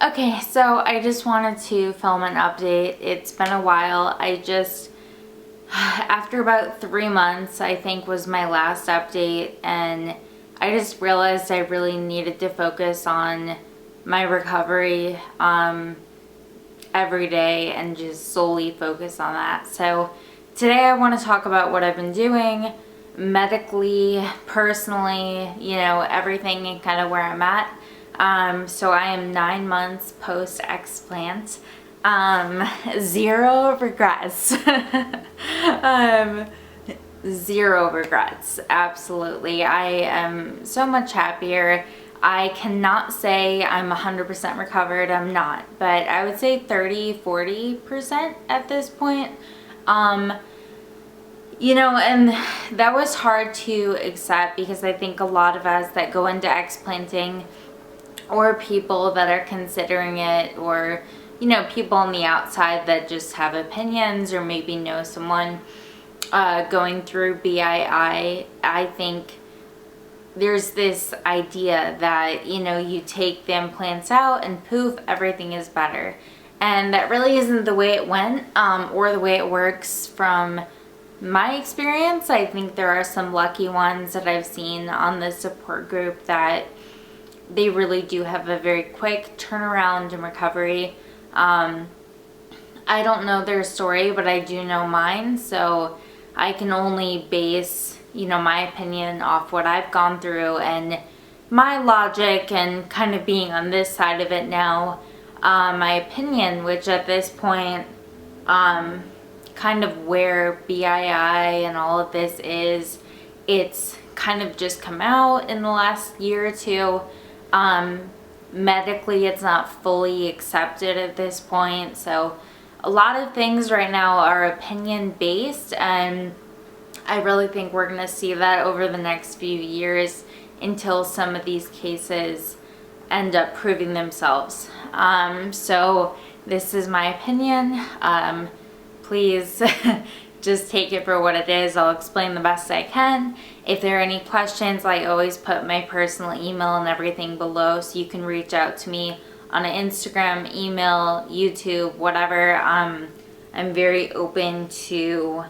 Okay, so I just wanted to film an update. It's been a while. After about 3 months, I think was my last update, and I just realized I really needed to focus on my recovery every day and just solely focus on that. So today I want to talk about what I've been doing medically, personally, everything and kind of where I'm at. So I am 9 months post explant. Zero regrets. Zero regrets, absolutely. I am so much happier. I cannot say I'm 100% recovered, I'm not, but I would say 30-40% at this point. And that was hard to accept because I think a lot of us that go into explanting, or people that are considering it, or people on the outside that just have opinions or maybe know someone going through BII, I think there's this idea that you take the implants out and poof, everything is better, and that really isn't the way it went, or the way it works from my experience. I think there are some lucky ones that I've seen on the support group that they really do have a very quick turnaround and recovery. I don't know their story, but I do know mine, so I can only base my opinion off what I've gone through and my logic, and kind of being on this side of it now, my opinion, which at this point, kind of where BII and all of this is, it's kind of just come out in the last year or two. Medically, it's not fully accepted at this point, so a lot of things right now are opinion based, and I really think we're going to see that over the next few years until some of these cases end up proving themselves. So this is my opinion. Please just take it for what it is. I'll explain the best I can. If there are any questions, I always put my personal email and everything below, so you can reach out to me on Instagram, email, YouTube, whatever. I'm very open to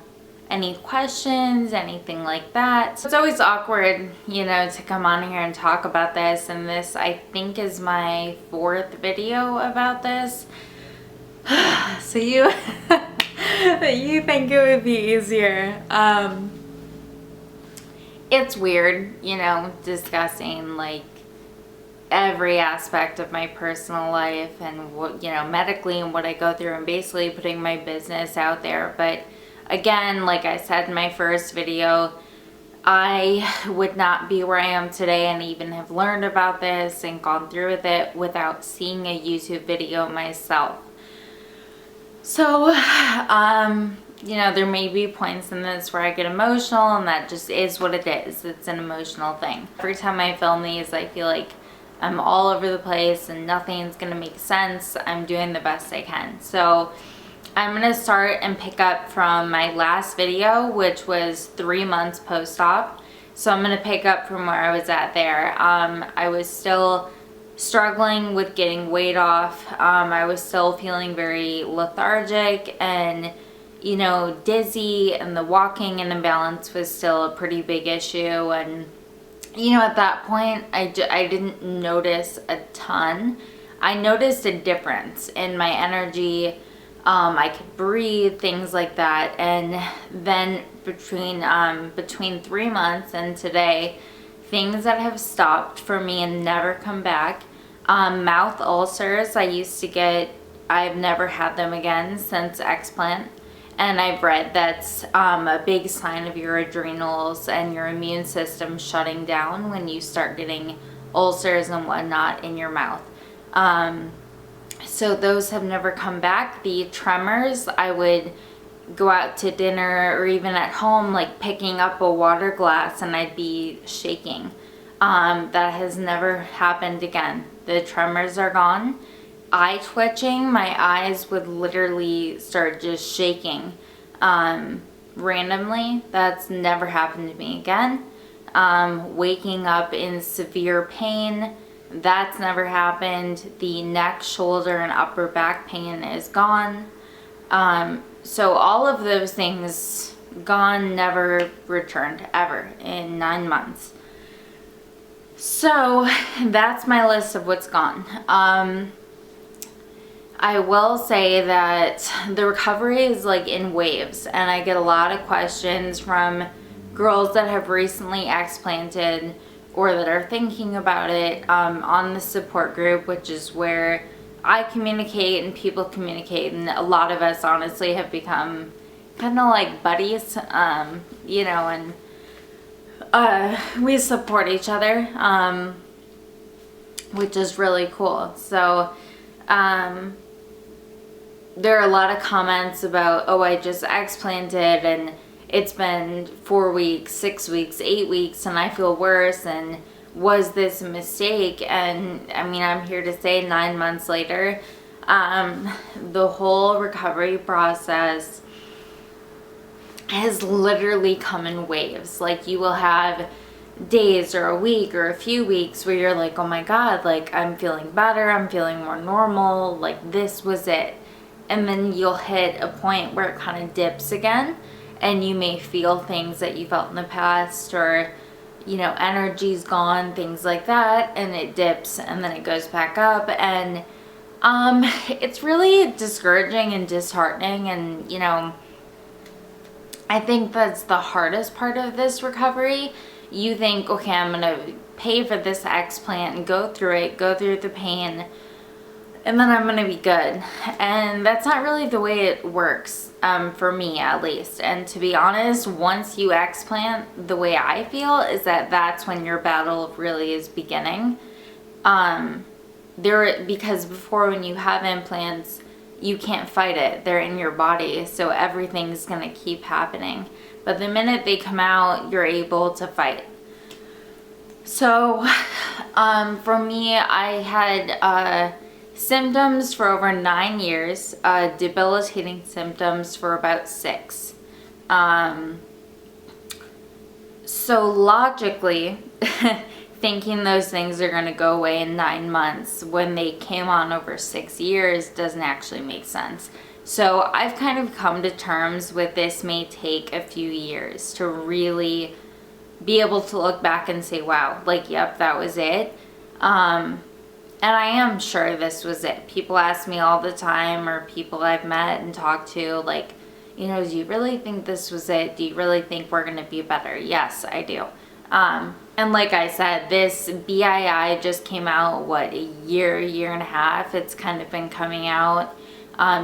any questions, anything like that. So it's always awkward, to come on here and talk about this, and this, I think, is my 4th video about this. So you think it would be easier. It's weird, discussing like every aspect of my personal life and what, medically, and what I go through, and basically putting my business out there. But again, like I said in my first video, I would not be where I am today and even have learned about this and gone through with it without seeing a YouTube video myself. So, there may be points in this where I get emotional, and that just is what it is. It's an emotional thing. Every time I film these, I feel like I'm all over the place and nothing's gonna make sense. I'm doing the best I can. So I'm gonna start and pick up from my last video, which was 3 months post-op. So I'm gonna pick up from where I was at there. I was still struggling with getting weight off. I was still feeling very lethargic and dizzy, and the walking and imbalance was still a pretty big issue. And at that point, I didn't notice a ton. I noticed a difference in my energy. I could breathe, things like that. And then between 3 months and today, things that have stopped for me and never come back. Mouth ulcers I used to get, I've never had them again since explant. And I've read that's a big sign of your adrenals and your immune system shutting down when you start getting ulcers and whatnot in your mouth. So those have never come back. The tremors, I would go out to dinner or even at home, like picking up a water glass, and I'd be shaking. That has never happened again. The tremors are gone. Eye twitching, my eyes would literally start just shaking randomly. That's never happened to me again. Waking up in severe pain, That's never happened. The neck, shoulder, and upper back pain is gone. So all of those things gone, never returned ever in 9 months. So that's my list of what's gone. I will say that the recovery is like in waves, and I get a lot of questions from girls that have recently explanted or that are thinking about it on the support group, which is where I communicate and people communicate, and a lot of us honestly have become kind of like buddies, you know, and we support each other, which is really cool. So there are a lot of comments about, oh, I just explanted and it's been 4 weeks, 6 weeks, 8 weeks, and I feel worse, and was this a mistake? And I mean, I'm here to say 9 months later, the whole recovery process has literally come in waves. Like, you will have days or a week or a few weeks where you're like, oh my God, like I'm feeling better, I'm feeling more normal, like this was it. And then you'll hit a point where it kind of dips again, and you may feel things that you felt in the past, or you know, energy's gone, things like that, and it dips and then it goes back up, and it's really discouraging and disheartening. And you know, I think that's the hardest part of this recovery. You think, okay, I'm gonna pay for this explant and go through it, go through the pain, and then I'm gonna be good. And that's not really the way it works, for me at least. And to be honest, once you explant, the way I feel is that that's when your battle really is beginning. Because before, when you have implants, you can't fight it. They're in your body, so everything's gonna keep happening. But the minute they come out, you're able to fight. So for me, I had symptoms for over 9 years, debilitating symptoms for about 6. So logically, thinking those things are going to go away in 9 months when they came on over 6 years doesn't actually make sense. So I've kind of come to terms with this may take a few years to really be able to look back and say, wow, like, yep, that was it. And I am sure this was it. People ask me all the time, or people I've met and talked to, like, you know, do you really think this was it? Do you really think we're going to be better? Yes, I do. And like I said, this BII just came out, what, a year and a half? It's kind of been coming out.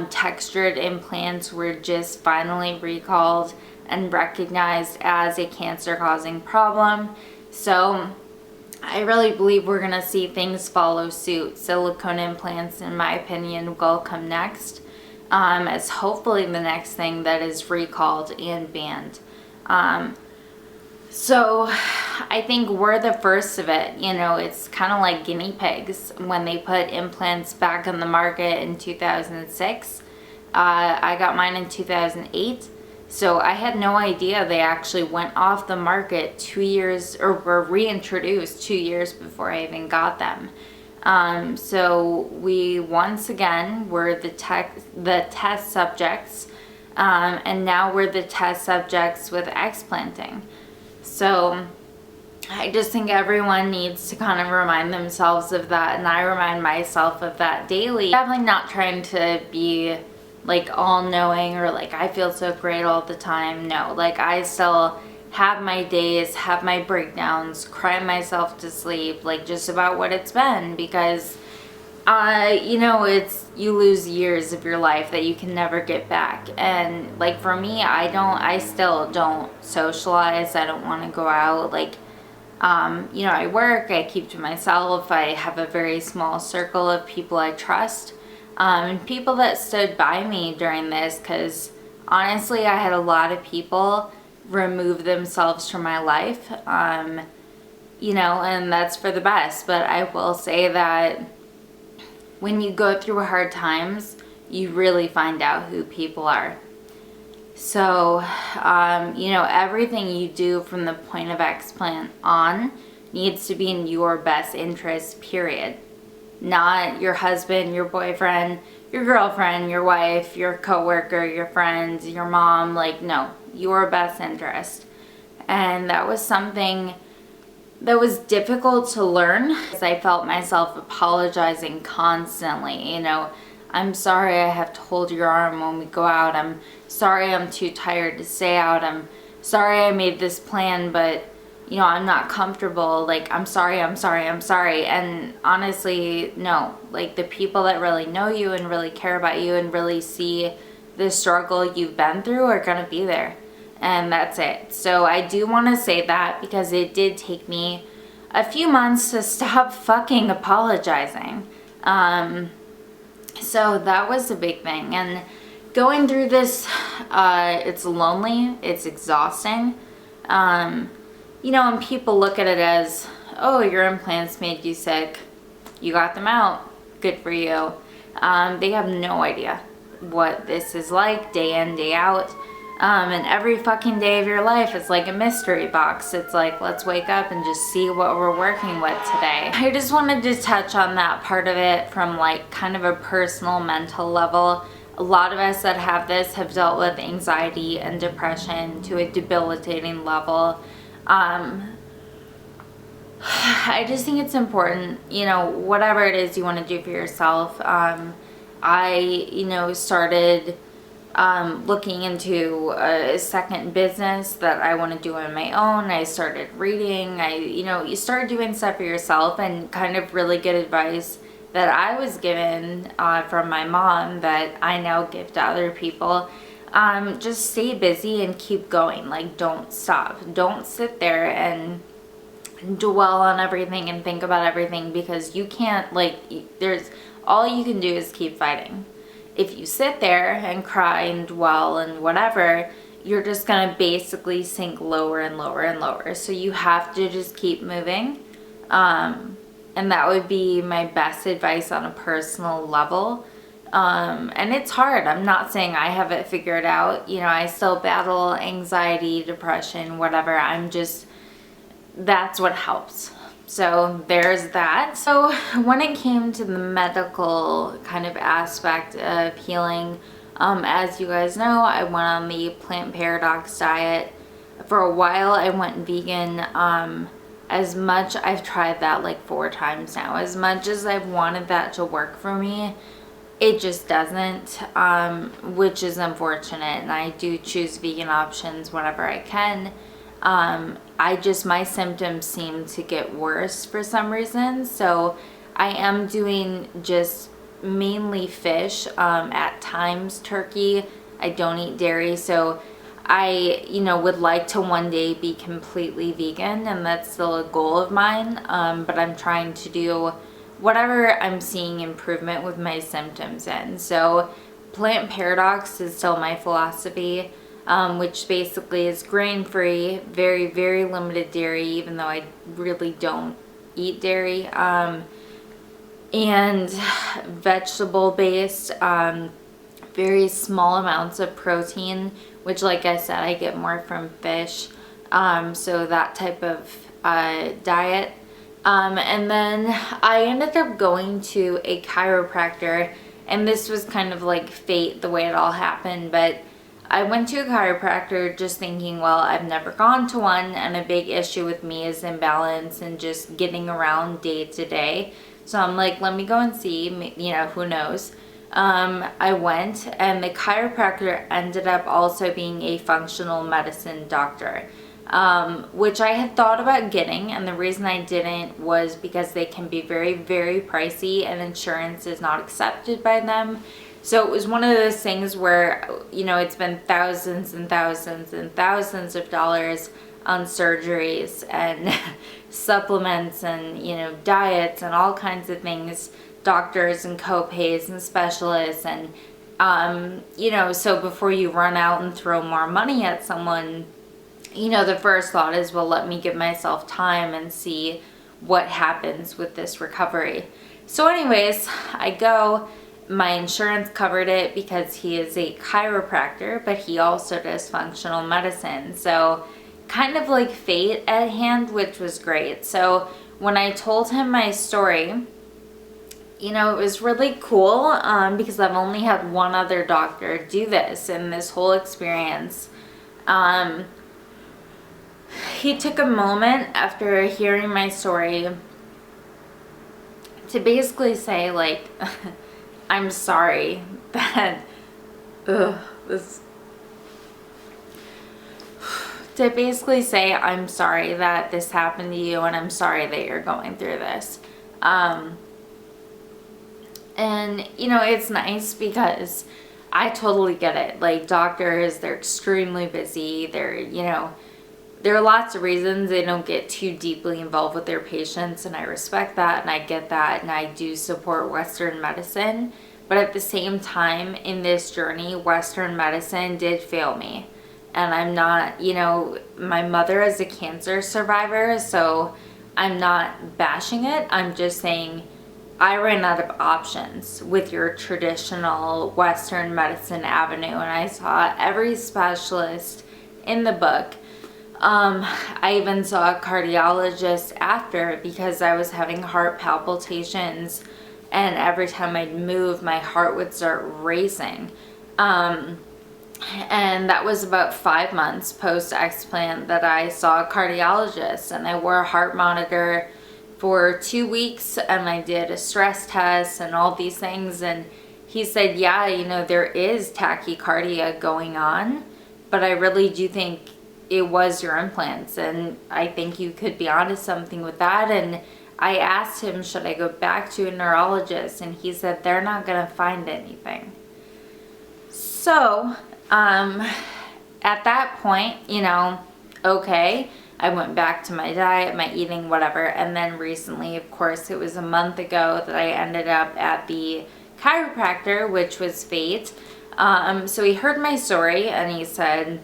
Textured implants were just finally recalled and recognized as a cancer-causing problem. So I really believe we're going to see things follow suit. Silicone implants, in my opinion, will come next, as hopefully the next thing that is recalled and banned. So I think we're the first of it. You know, it's kind of like guinea pigs. When they put implants back on the market in 2006, I got mine in 2008. So I had no idea they actually went off the market 2 years, or were reintroduced 2 years before I even got them. So we once again were the test subjects, and now we're the test subjects with explanting. So I just think everyone needs to kind of remind themselves of that, and I remind myself of that daily. Definitely not trying to be like all-knowing or like I feel so great all the time. No, like I still have my days, have my breakdowns, cry myself to sleep, like just about what it's been, because you know, you lose years of your life that you can never get back. And like for me, I still don't socialize. I don't want to go out. Like you know, I work, I keep to myself. I have a very small circle of people I trust, and people that stood by me during this, because honestly, I had a lot of people remove themselves from my life, you know, and that's for the best. But I will say that when you go through hard times, you really find out who people are. So, you know, everything you do from the point of explant on needs to be in your best interest, period. Not your husband, your boyfriend, your girlfriend, your wife, your coworker, your friends, your mom. Like, no, your best interest. And that was something that was difficult to learn, because I felt myself apologizing constantly. You know, I'm sorry I have to hold your arm when we go out. I'm sorry I'm too tired to stay out. I'm sorry I made this plan, but, you know, I'm not comfortable. Like, I'm sorry. And honestly, no. Like, the people that really know you and really care about you and really see the struggle you've been through are gonna be there. And that's it. So I do want to say that, because it did take me a few months to stop fucking apologizing. So that was a big thing. And going through this, it's lonely, it's exhausting. You know, and people look at it as, oh, your implants made you sick, you got them out, good for you. They have no idea what this is like day in, day out. And every fucking day of your life is like a mystery box. It's like, let's wake up and just see what we're working with today. I just wanted to touch on that part of it from like kind of a personal mental level. A lot of us that have this have dealt with anxiety and depression to a debilitating level. I just think it's important, you know, whatever it is you want to do for yourself. I, you know, started looking into a second business that I want to do on my own. I started reading. You start doing stuff for yourself, and kind of really good advice that I was given from my mom that I now give to other people. Just stay busy and keep going. Like, don't stop. Don't sit there and dwell on everything and think about everything, because you can't, like, all you can do is keep fighting. If you sit there and cry and dwell and whatever, you're just going to basically sink lower and lower and lower. So you have to just keep moving. And that would be my best advice on a personal level. And it's hard. I'm not saying I have it figured out. You know, I still battle anxiety, depression, whatever. That's what helps. So there's that. So when it came to the medical kind of aspect of healing, as you guys know, I went on the plant paradox diet. For a while, I went vegan. I've tried that like 4 times now. As much as I've wanted that to work for me, it just doesn't, which is unfortunate. And I do choose vegan options whenever I can. My symptoms seem to get worse for some reason. So I am doing just mainly fish, at times turkey. I don't eat dairy. So I, would like to one day be completely vegan, and that's still a goal of mine. But I'm trying to do whatever I'm seeing improvement with my symptoms in. So plant paradox is still my philosophy. Which basically is grain-free, very, very limited dairy, even though I really don't eat dairy, and vegetable-based, very small amounts of protein, which, like I said, I get more from fish, so that type of diet. And then I ended up going to a chiropractor, and this was kind of like fate, the way it all happened, but I went to a chiropractor just thinking, well, I've never gone to one, and a big issue with me is imbalance and just getting around day to day. So I'm like, let me go and see, who knows. I went, and the chiropractor ended up also being a functional medicine doctor, which I had thought about getting, and the reason I didn't was because they can be very, very pricey, and insurance is not accepted by them. So it was one of those things where, it's been thousands and thousands and thousands of dollars on surgeries and supplements and, diets and all kinds of things, doctors and co-pays and specialists. And, so before you run out and throw more money at someone, the first thought is, well, let me give myself time and see what happens with this recovery. So anyways, I go. My insurance covered it because he is a chiropractor, but he also does functional medicine. So kind of like fate at hand, which was great. So when I told him my story, you know, it was really cool because I've only had one other doctor do this in this whole experience. He took a moment after hearing my story to basically say, like, I'm sorry that, to basically say, I'm sorry that this happened to you, and I'm sorry that you're going through this. And, you know, it's nice because I totally get it. Like, doctors, they're extremely busy. They're, you know, there are lots of reasons they don't get too deeply involved with their patients, and I respect that, and I get that, and I do support Western medicine. But at the same time, in this journey, Western medicine did fail me. And I'm not, you know, my mother is a cancer survivor, so I'm not bashing it. I'm just saying I ran out of options with your traditional Western medicine avenue, and I saw every specialist in the book. I even saw a cardiologist after because I was having heart palpitations, and every time I'd move, my heart would start racing. And that was about 5 months post explant that I saw a cardiologist, and I wore a heart monitor for 2 weeks, and I did a stress test and all these things, and he said, yeah, you know, there is tachycardia going on, but I really do think it was your implants, and I think you could be onto something with that. And I asked him, should I go back to a neurologist, and he said they're not gonna find anything. So at that point, you know, okay, I went back to my diet, my eating, whatever. And then recently, of course, it was a month ago that I ended up at the chiropractor, which was fate. So he heard my story and he said,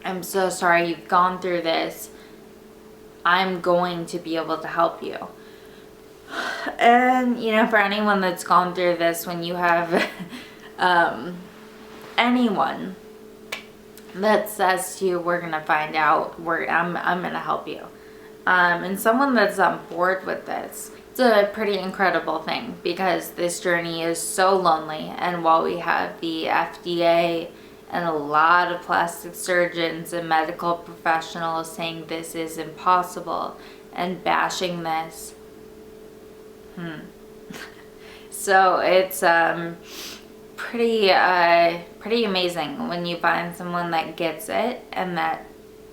I'm so sorry you've gone through this. I'm going to be able to help you. And, you know, for anyone that's gone through this, when you have anyone that says to you, we're gonna find out, I'm gonna help you, and someone that's on board with this, it's a pretty incredible thing, because this journey is so lonely. And while we have the FDA and a lot of plastic surgeons and medical professionals saying this is impossible and bashing this, so it's pretty amazing when you find someone that gets it, and that,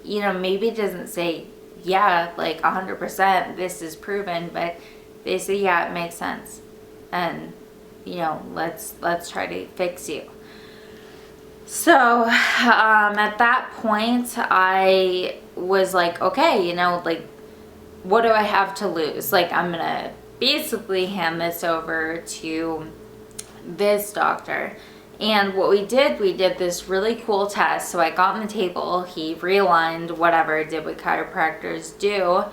you know, maybe doesn't say, yeah, like 100% this is proven, but they say, yeah, it makes sense, and, you know, let's try to fix you. So at that point I was like, okay, you know, like, what do I have to lose? Like, I'm gonna basically hand this over to this doctor. And what we did this really cool test. So I got on the table, he realigned whatever, did what chiropractors do,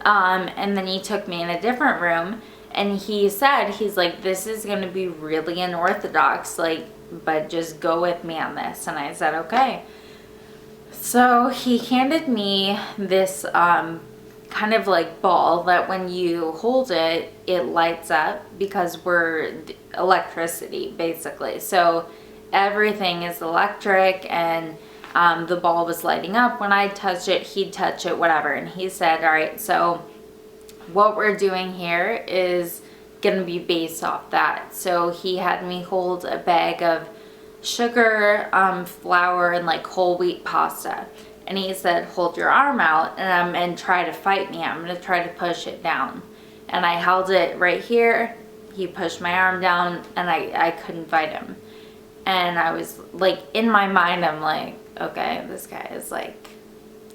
and then he took me in a different room, and he said, he's like, this is going to be really unorthodox, like, but just go with me on this. And I said, okay. So he handed me this kind of like ball that when you hold it, it lights up, because we're electricity basically. So everything is electric, and the ball was lighting up when I touch it, he'd touch it, whatever. And he said, all right, so what we're doing here is going to be based off that. So he had me hold a bag of sugar, flour, and like whole wheat pasta. And he said, hold your arm out and try to fight me. I'm going to try to push it down. And I held it right here. He pushed my arm down, and I couldn't fight him. And I was like, in my mind, I'm like, okay, this guy is like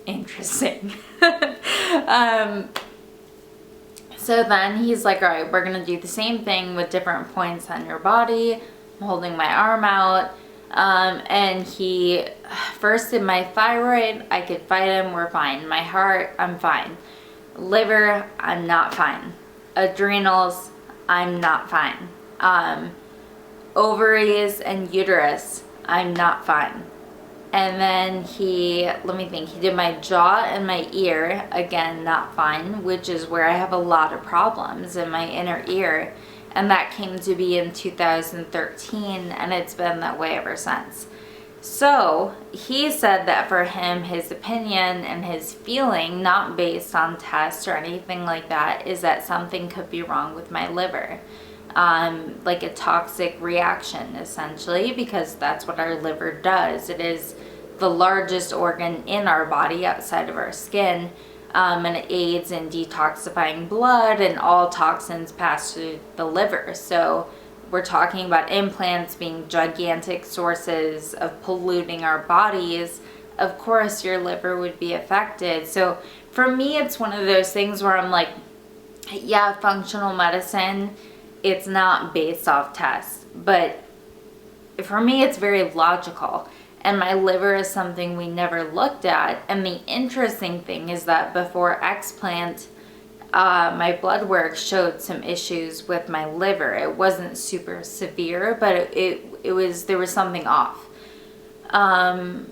interesting. So then he's like, all right, we're going to do the same thing with different points on your body. I'm holding my arm out. And he first did my thyroid. I could fight him, we're fine. My heart, I'm fine. Liver, I'm not fine. Adrenals, I'm not fine. Ovaries and uterus, I'm not fine. And then let me think, he did my jaw and my ear, again, not fine, which is where I have a lot of problems in my inner ear. And that came to be in 2013, and it's been that way ever since. So he said that for him, his opinion and his feeling, not based on tests or anything like that, is that something could be wrong with my liver. Like a toxic reaction, essentially, because that's what our liver does. It is the largest organ in our body outside of our skin, and it aids in detoxifying blood, and all toxins pass through the liver. So we're talking about implants being gigantic sources of polluting our bodies. Of course, your liver would be affected. So for me, it's one of those things where I'm like, yeah, functional medicine, it's not based off tests, but for me, it's very logical. And my liver is something we never looked at. And the interesting thing is that before Explant, my blood work showed some issues with my liver. It wasn't super severe, but there was something off. And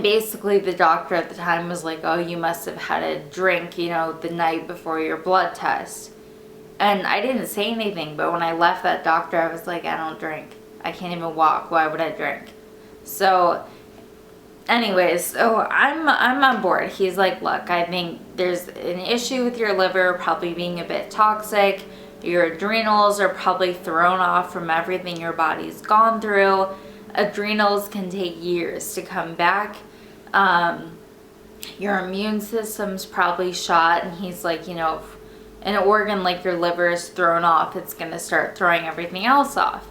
basically the doctor at the time was like, oh, you must have had a drink, the night before your blood test. And I didn't say anything, but when I left that doctor, I was like, I don't drink. I can't even walk. Why would I drink? So anyways, so I'm on board. He's like, look, I think there's an issue with your liver probably being a bit toxic. Your adrenals are probably thrown off from everything your body's gone through. Adrenals can take years to come back. Your immune system's probably shot. And he's like, an organ like your liver is thrown off, it's going to start throwing everything else off.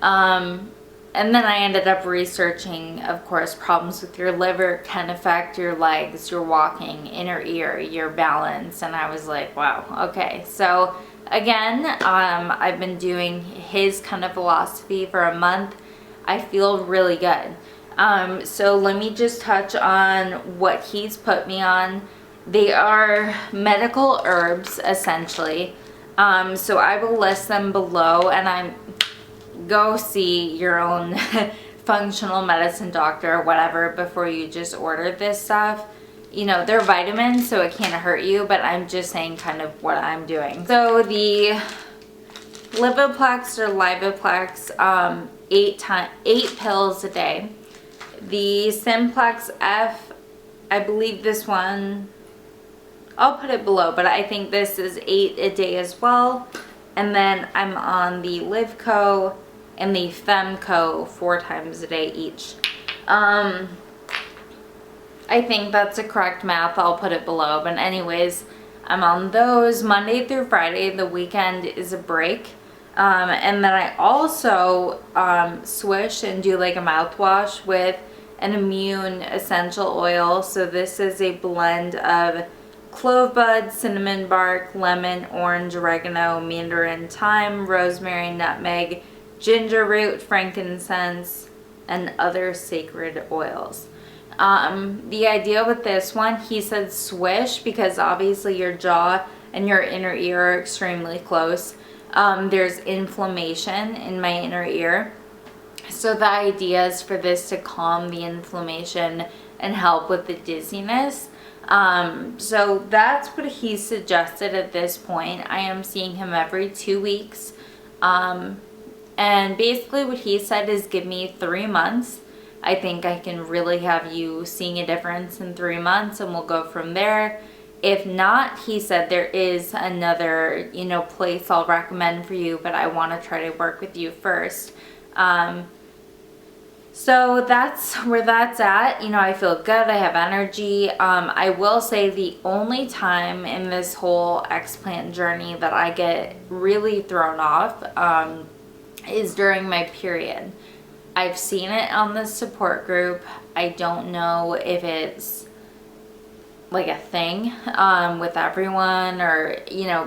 And then I ended up researching, of course, problems with your liver can affect your legs, your walking, inner ear, your balance. And I was like, wow, okay. So again, I've been doing his kind of philosophy for a month. I feel really good. So let me just touch on what he's put me on. They are medical herbs, essentially. So I will list them below, and go see your own functional medicine doctor or whatever before you just order this stuff. They're vitamins, so it can't hurt you, but I'm just saying kind of what I'm doing. So the Livaplex or Livaplex, 8 pills a day. The Symplex F, I believe this one, I'll put it below, but I think this is 8 a day as well. And then I'm on the Livco and the Femco 4 times a day each. I think that's a correct math. I'll put it below. But anyways, I'm on those Monday through Friday. The weekend is a break. And then I also swish and do like a mouthwash with an immune essential oil. So this is a blend of clove bud, cinnamon bark, lemon, orange, oregano, mandarin, thyme, rosemary, nutmeg, ginger root, frankincense, and other sacred oils. The idea with this one, he said swish because obviously your jaw and your inner ear are extremely close. There's inflammation in my inner ear. So the idea is for this to calm the inflammation and help with the dizziness. So that's what he suggested at this point. I am seeing him every 2 weeks. And basically what he said is give me 3 months. I think I can really have you seeing a difference in 3 months, and we'll go from there. If not, he said there is another, place I'll recommend for you, but I want to try to work with you first. So that's where that's at. I feel good. I have energy. I will say the only time in this whole explant journey that I get really thrown off is during my period. I've seen it on the support group. I don't know if it's like a thing with everyone or,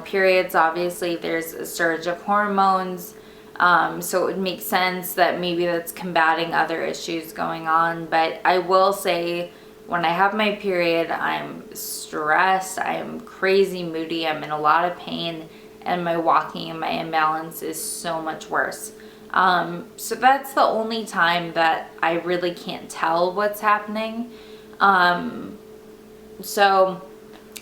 periods. Obviously, there's a surge of hormones. So it would make sense that maybe that's combating other issues going on. But I will say when I have my period, I'm stressed, I'm crazy moody, I'm in a lot of pain, and my walking and my imbalance is so much worse. So that's the only time that I really can't tell what's happening. So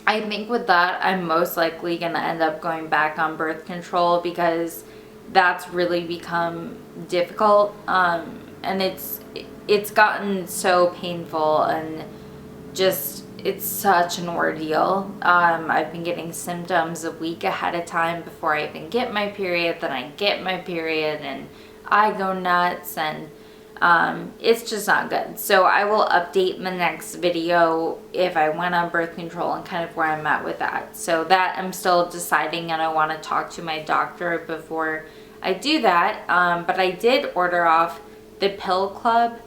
I think with that, I'm most likely going to end up going back on birth control, because that's really become difficult. And it's gotten so painful, and just, it's such an ordeal. I've been getting symptoms a week ahead of time before I even get my period. Then I get my period and I go nuts, and it's just not good. So I will update in the next video if I went on birth control and kind of where I'm at with that. So that I'm still deciding, and I want to talk to my doctor before I do that. But I did order off the Pill Club,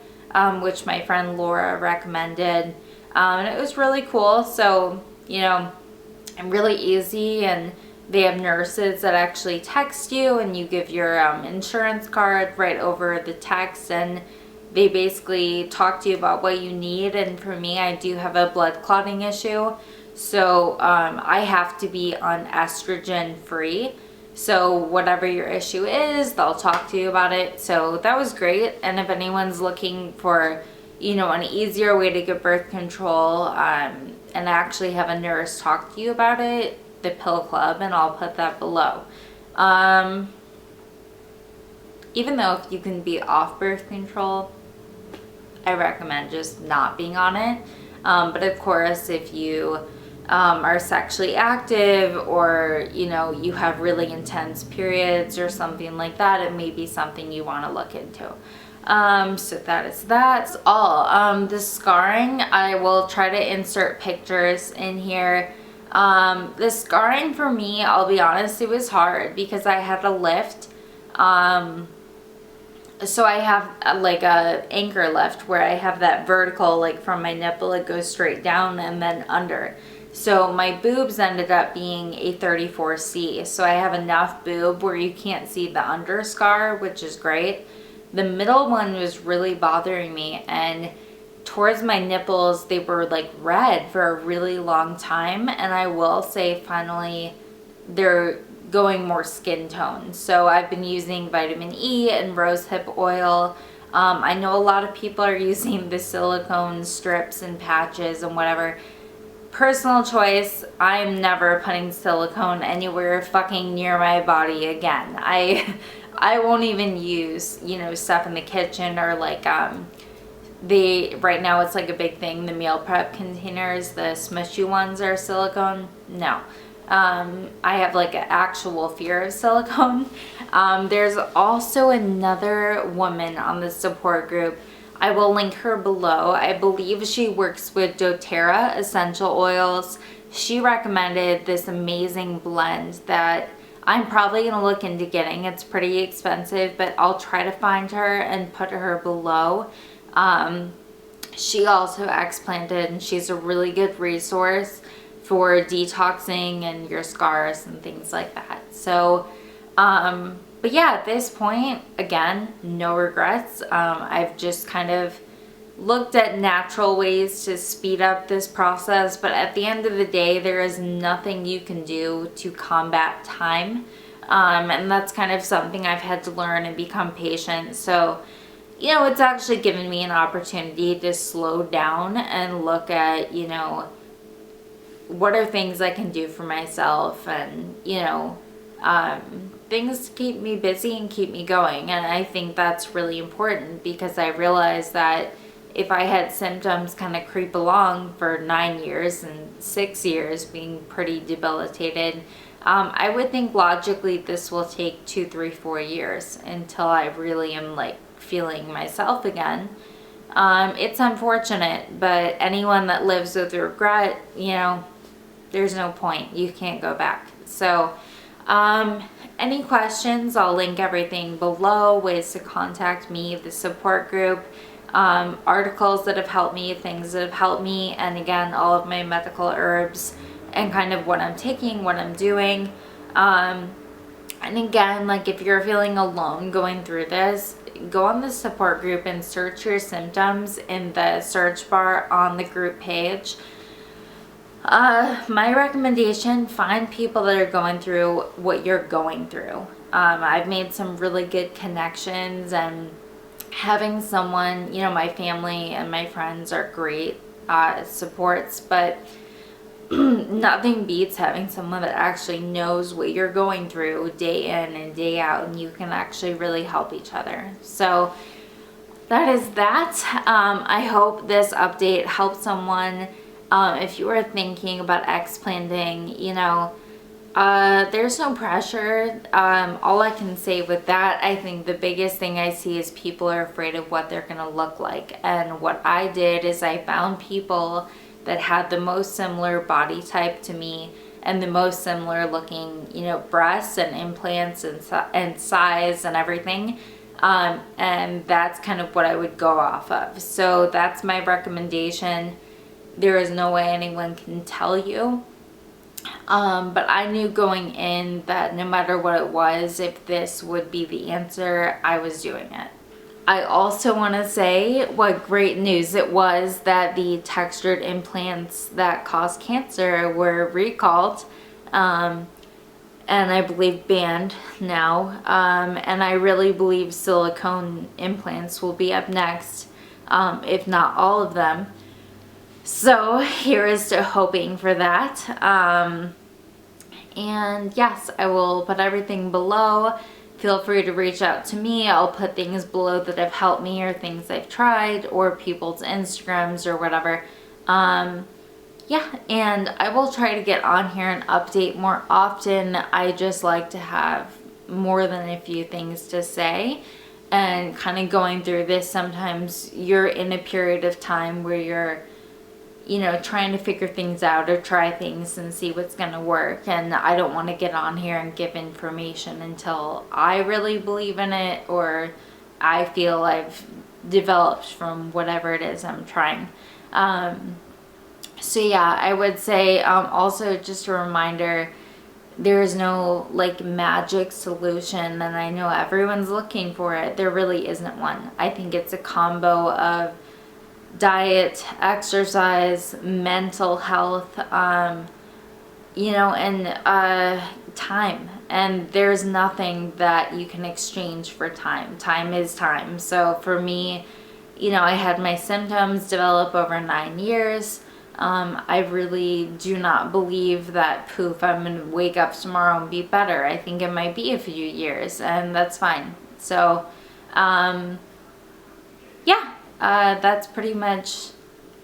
which my friend Laura recommended. And it was really cool. So, you know, really easy, and they have nurses that actually text you, and you give your insurance card right over the text, and they basically talk to you about what you need. And for me, I do have a blood clotting issue, so I have to be on estrogen free. So whatever your issue is, they'll talk to you about it. So that was great. And if anyone's looking for, you know, an easier way to get birth control, and actually have a nurse talk to you about it, the Pill Club, and I'll put that below. Even though if you can be off birth control, I recommend just not being on it. But of course, if you are sexually active, or, you know, you have really intense periods or something like that, it may be something you want to look into. So that's all. The scarring, I will try to insert pictures in here. The scarring for me, I'll be honest, it was hard because I had a lift. So I have like a anchor lift where I have that vertical, like from my nipple, it goes straight down and then under. So my boobs ended up being a 34C. So I have enough boob where you can't see the under scar, which is great. The middle one was really bothering me, and towards my nipples, they were like red for a really long time. And I will say finally they're going more skin tone. So I've been using vitamin E and rosehip oil. I know a lot of people are using the silicone strips and patches and whatever. Personal choice, I'm never putting silicone anywhere fucking near my body again. I won't even use, you know, stuff in the kitchen, or like right now it's like a big thing, the meal prep containers, the smushy ones are silicone. No. I have like an actual fear of silicone. There's also another woman on the support group. I will link her below. I believe she works with doTERRA essential oils. She recommended this amazing blend that I'm probably going to look into getting. It's pretty expensive, but I'll try to find her and put her below. She also explanted, and she's a really good resource for detoxing and your scars and things like that. So, but yeah, at this point, again, no regrets. I've just kind of looked at natural ways to speed up this process, but at the end of the day, there is nothing you can do to combat time. And that's kind of something I've had to learn and become patient. So, you know, it's actually given me an opportunity to slow down and look at, you know, what are things I can do for myself, and, you know, things to keep me busy and keep me going. And I think that's really important, because I realized that if I had symptoms kind of creep along for 9 years and 6 years being pretty debilitated, I would think logically this will take 2, 3, 4 years until I really am like feeling myself again. It's unfortunate, but anyone that lives with regret, you know, there's no point. You can't go back. So, any questions, I'll link everything below, ways to contact me, the support group, articles that have helped me, things that have helped me, and again, all of my medical herbs and kind of what I'm taking, what I'm doing. And again, like if you're feeling alone going through this, go on the support group and search your symptoms in the search bar on the group page. My recommendation, find people that are going through what you're going through. I've made some really good connections, and having someone, you know, my family and my friends are great supports, but nothing beats having someone that actually knows what you're going through day in and day out, and you can actually really help each other. So that is that. I hope this update helped someone. If you are thinking about explanting, you know, there's no pressure. All I can say with that, I think the biggest thing I see is people are afraid of what they're gonna look like. And what I did is I found people that had the most similar body type to me and the most similar looking, you know, breasts and implants and size and everything. And that's kind of what I would go off of. So that's my recommendation. There is no way anyone can tell you. But I knew going in that no matter what it was, if this would be the answer, I was doing it. I also want to say what great news it was that the textured implants that cause cancer were recalled, and I believe banned now. And I really believe silicone implants will be up next, if not all of them. So here is to hoping for that. And yes, I will put everything below. Feel free to reach out to me. I'll put things below that have helped me or things I've tried or people's Instagrams or whatever. Yeah, and I will try to get on here and update more often. I just like to have more than a few things to say. And kind of going through this, sometimes you're in a period of time where you're, you know, trying to figure things out or try things and see what's going to work. And I don't want to get on here and give information until I really believe in it or I feel I've developed from whatever it is I'm trying. So yeah, I would say also just a reminder, there is no like magic solution, and I know everyone's looking for it. There really isn't one. I think it's a combo of diet, exercise, mental health, you know, and time. And there's nothing that you can exchange for time. Time is time. So for me, you know, I had my symptoms develop over 9 years. I really do not believe that poof, I'm gonna wake up tomorrow and be better. I think it might be a few years, and that's fine. So yeah, that's pretty much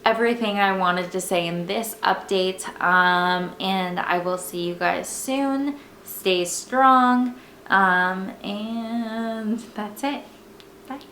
everything I wanted to say in this update. And I will see you guys soon. Stay strong, and that's it.